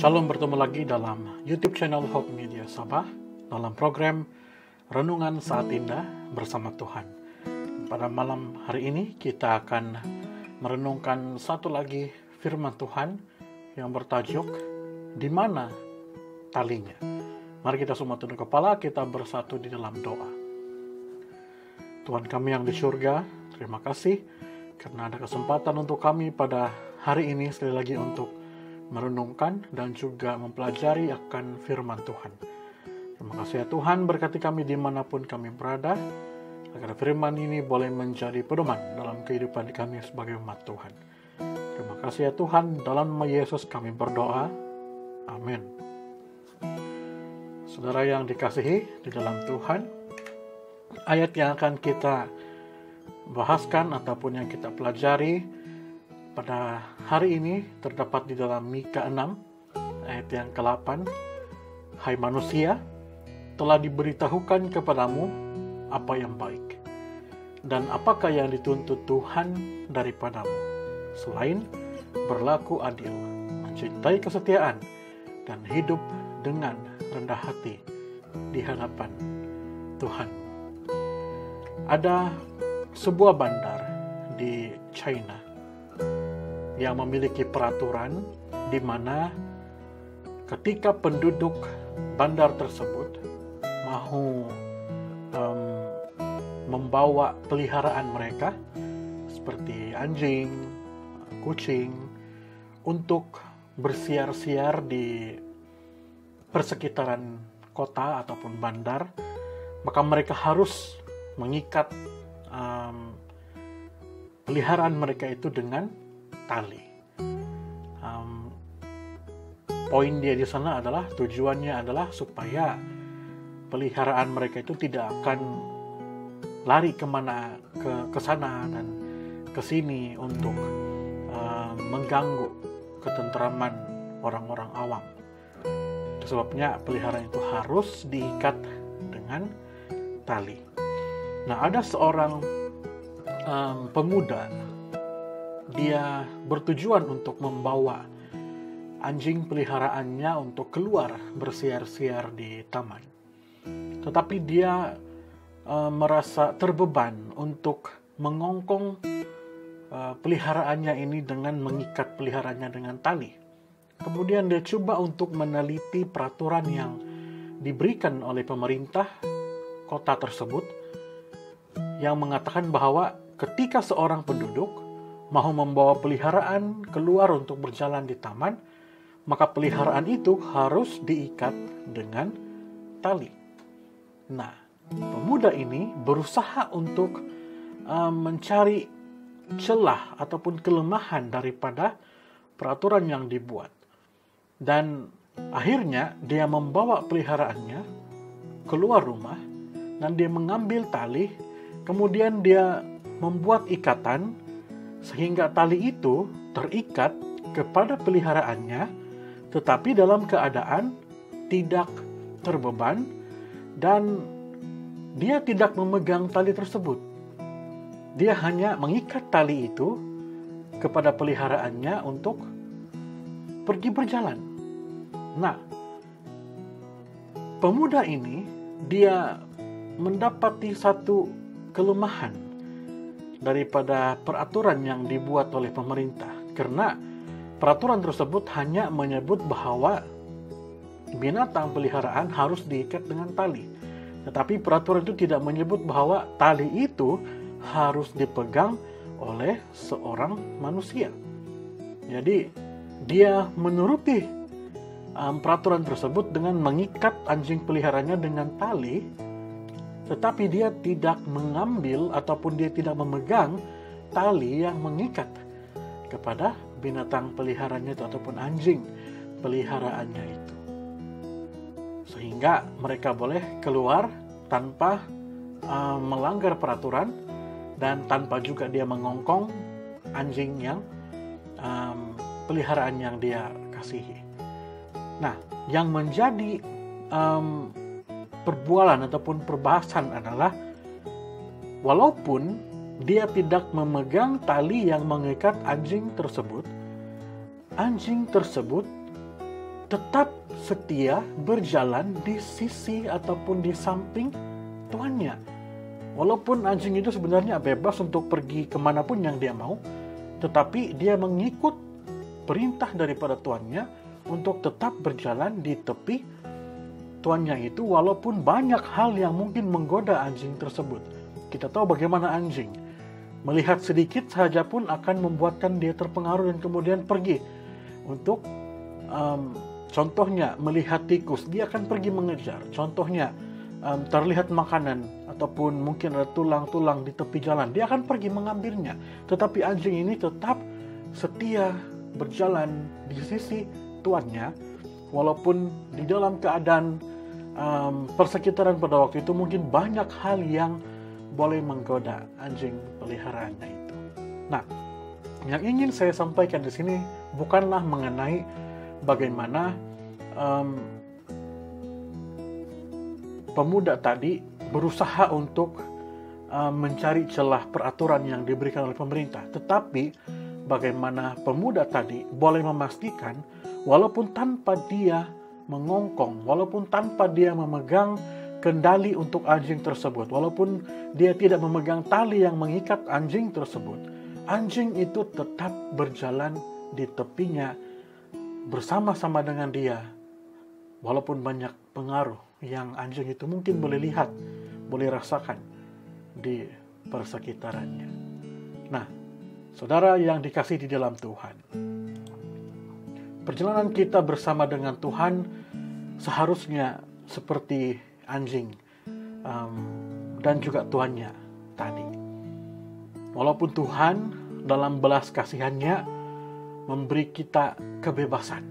Shalom, bertemu lagi dalam YouTube channel Hope Media Sabah dalam program Renungan Saat Indah bersama Tuhan. Pada malam hari ini kita akan merenungkan satu lagi firman Tuhan yang bertajuk Di Mana Talinya. Mari kita semua tunduk kepala, kita bersatu di dalam doa. Tuhan kami yang di surga, terima kasih karena ada kesempatan untuk kami pada hari ini sekali lagi untuk merenungkan dan juga mempelajari akan firman Tuhan. Terima kasih ya Tuhan, berkati kami dimanapun kami berada, agar firman ini boleh menjadi pedoman dalam kehidupan kami sebagai umat Tuhan. Terima kasih ya Tuhan, dalam nama Yesus kami berdoa. Amin. Saudara yang dikasihi di dalam Tuhan, ayat yang akan kita bahaskan ataupun yang kita pelajari pada hari ini terdapat di dalam Mika 6 ayat yang ke-8. Hai manusia, telah diberitahukan kepadamu apa yang baik, dan apakah yang dituntut Tuhan daripadamu, selain berlaku adil, mencintai kesetiaan, dan hidup dengan rendah hati di hadapan Tuhan. Ada sebuah bandar di China yang memiliki peraturan di mana ketika penduduk bandar tersebut mau membawa peliharaan mereka seperti anjing, kucing untuk bersiar-siar di persekitaran kota ataupun bandar, maka mereka harus mengikat peliharaan mereka itu dengan tali. Poin dia di sana adalah tujuannya adalah supaya peliharaan mereka itu tidak akan lari kemana ke sana dan ke sini untuk mengganggu ketentraman orang-orang awam. Sebabnya peliharaan itu harus diikat dengan tali. Nah, ada seorang pemuda, dia bertujuan untuk membawa anjing peliharaannya untuk keluar bersiar-siar di taman. Tetapi dia merasa terbeban untuk mengongkong peliharaannya ini dengan mengikat peliharaannya dengan tali. Kemudian dia coba untuk meneliti peraturan yang diberikan oleh pemerintah kota tersebut yang mengatakan bahwa ketika seorang penduduk mau membawa peliharaan keluar untuk berjalan di taman, maka peliharaan itu harus diikat dengan tali. Nah, pemuda ini berusaha untuk mencari celah ataupun kelemahan daripada peraturan yang dibuat. Dan akhirnya dia membawa peliharaannya keluar rumah dan dia mengambil tali, kemudian dia membuat ikatan sehingga tali itu terikat kepada peliharaannya, tetapi dalam keadaan tidak terbeban dan dia tidak memegang tali tersebut. Dia hanya mengikat tali itu kepada peliharaannya untuk pergi berjalan. Nah, pemuda ini dia mendapati satu kelemahan daripada peraturan yang dibuat oleh pemerintah, karena peraturan tersebut hanya menyebut bahwa binatang peliharaan harus diikat dengan tali, tetapi peraturan itu tidak menyebut bahwa tali itu harus dipegang oleh seorang manusia. Jadi dia menuruti peraturan tersebut dengan mengikat anjing peliharaannya dengan tali, tetapi dia tidak mengambil ataupun dia tidak memegang tali yang mengikat kepada binatang peliharaannya itu ataupun anjing peliharaannya itu. Sehingga mereka boleh keluar tanpa melanggar peraturan dan tanpa juga dia mengongkong anjing yang peliharaan yang dia kasihi. Nah, yang menjadi perbualan ataupun perbahasan adalah walaupun dia tidak memegang tali yang mengikat anjing tersebut tetap setia berjalan di sisi ataupun di samping tuannya. Walaupun anjing itu sebenarnya bebas untuk pergi kemanapun yang dia mau, tetapi dia mengikut perintah daripada tuannya untuk tetap berjalan di tepi tuannya itu, walaupun banyak hal yang mungkin menggoda anjing tersebut. Kita tahu bagaimana anjing melihat sedikit saja pun akan membuatkan dia terpengaruh dan kemudian pergi. Untuk contohnya melihat tikus, dia akan pergi mengejar. Contohnya terlihat makanan ataupun mungkin ada tulang-tulang di tepi jalan, dia akan pergi mengambilnya. Tetapi anjing ini tetap setia berjalan di sisi tuannya, walaupun di dalam keadaan persekitaran pada waktu itu mungkin banyak hal yang boleh menggoda anjing peliharaannya itu. Nah, yang ingin saya sampaikan di sini bukanlah mengenai bagaimana pemuda tadi berusaha untuk mencari celah peraturan yang diberikan oleh pemerintah, tetapi bagaimana pemuda tadi boleh memastikan walaupun tanpa dia mengongkong, walaupun tanpa dia memegang kendali untuk anjing tersebut, walaupun dia tidak memegang tali yang mengikat anjing tersebut, anjing itu tetap berjalan di tepinya bersama-sama dengan dia, walaupun banyak pengaruh yang anjing itu mungkin boleh lihat, boleh rasakan di persekitarannya. Nah, saudara yang dikasihi di dalam Tuhan, perjalanan kita bersama dengan Tuhan seharusnya seperti anjing dan juga tuannya tadi. Walaupun Tuhan dalam belas kasihannya memberi kita kebebasan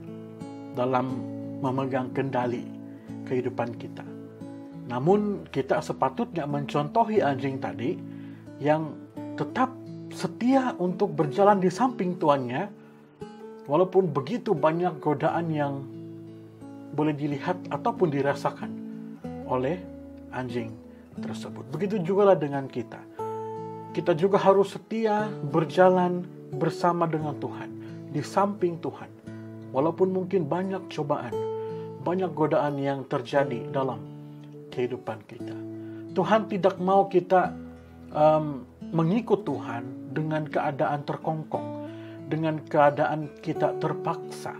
dalam memegang kendali kehidupan kita, namun kita sepatutnya mencontohi anjing tadi yang tetap setia untuk berjalan di samping tuannya, walaupun begitu banyak godaan yang boleh dilihat ataupun dirasakan oleh anjing tersebut. Begitu juga dengan kita. Kita juga harus setia berjalan bersama dengan Tuhan, di samping Tuhan. Walaupun mungkin banyak cobaan, banyak godaan yang terjadi dalam kehidupan kita. Tuhan tidak mau kita mengikut Tuhan dengan keadaan terkongkong, dengan keadaan kita terpaksa,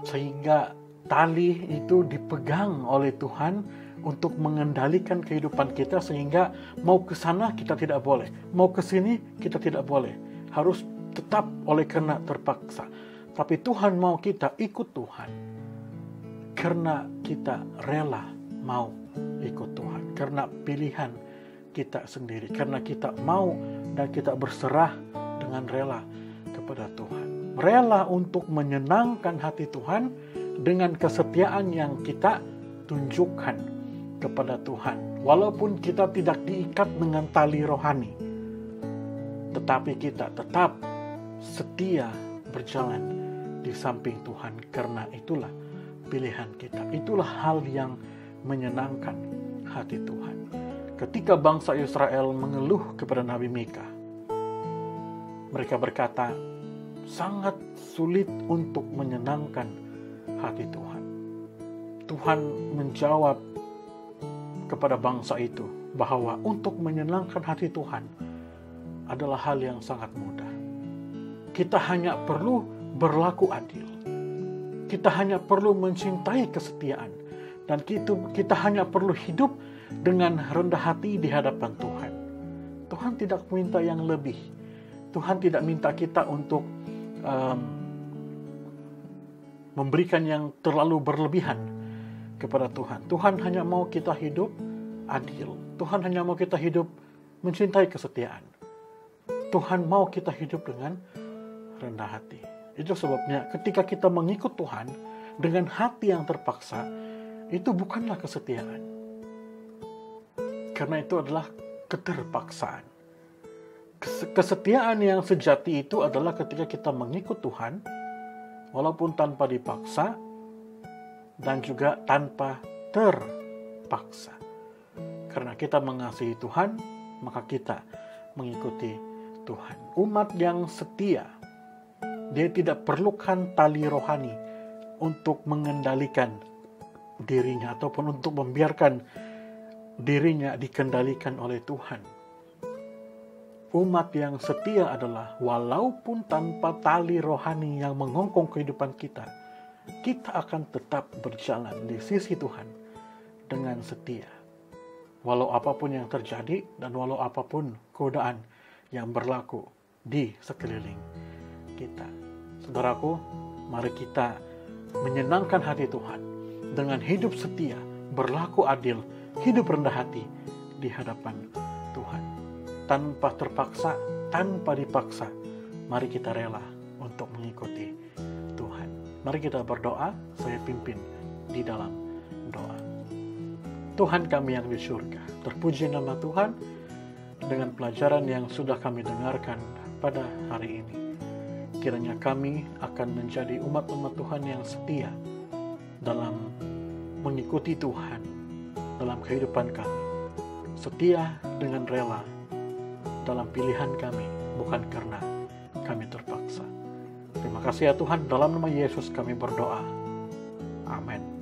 sehingga tali itu dipegang oleh Tuhan untuk mengendalikan kehidupan kita, sehingga mau ke sana kita tidak boleh, mau ke sini kita tidak boleh, harus tetap oleh karena terpaksa. Tapi Tuhan mau kita ikut Tuhan karena kita rela mau ikut Tuhan, karena pilihan kita sendiri, karena kita mau dan kita berserah dengan rela kepada Tuhan, rela untuk menyenangkan hati Tuhan dengan kesetiaan yang kita tunjukkan kepada Tuhan. Walaupun kita tidak diikat dengan tali rohani, tetapi kita tetap setia berjalan di samping Tuhan, karena itulah pilihan kita. Itulah hal yang menyenangkan hati Tuhan. Ketika bangsa Israel mengeluh kepada Nabi Mika, mereka berkata, sangat sulit untuk menyenangkan hati Tuhan. Tuhan menjawab kepada bangsa itu bahwa untuk menyenangkan hati Tuhan adalah hal yang sangat mudah. Kita hanya perlu berlaku adil. Kita hanya perlu mencintai kesetiaan. Dan kita hanya perlu hidup dengan rendah hati di hadapan Tuhan. Tuhan tidak minta yang lebih. Tuhan tidak minta kita untuk memberikan yang terlalu berlebihan kepada Tuhan. Tuhan hanya mau kita hidup adil. Tuhan hanya mau kita hidup mencintai kesetiaan. Tuhan mau kita hidup dengan rendah hati. Itu sebabnya ketika kita mengikut Tuhan dengan hati yang terpaksa, itu bukanlah kesetiaan. Karena itu adalah keterpaksaan. Kesetiaan yang sejati itu adalah ketika kita mengikut Tuhan, walaupun tanpa dipaksa, dan juga tanpa terpaksa. Karena kita mengasihi Tuhan, maka kita mengikuti Tuhan. Umat yang setia, dia tidak perlukan tali rohani untuk mengendalikan dirinya ataupun untuk membiarkan dirinya dikendalikan oleh Tuhan. Umat yang setia adalah walaupun tanpa tali rohani yang mengongkong kehidupan kita, kita akan tetap berjalan di sisi Tuhan dengan setia. Walau apapun yang terjadi dan walau apapun godaan yang berlaku di sekeliling kita. Saudaraku, mari kita menyenangkan hati Tuhan dengan hidup setia, berlaku adil, hidup rendah hati di hadapan Tuhan. Tanpa terpaksa, tanpa dipaksa, mari kita rela untuk mengikuti Tuhan. Mari kita berdoa, saya pimpin di dalam doa. Tuhan kami yang di surga, terpuji nama Tuhan dengan pelajaran yang sudah kami dengarkan pada hari ini. Kiranya kami akan menjadi umat-umat Tuhan yang setia dalam mengikuti Tuhan dalam kehidupan kami. Setia dengan rela dalam pilihan kami, bukan karena kami terpaksa. Terima kasih ya Tuhan, dalam nama Yesus kami berdoa. Amin.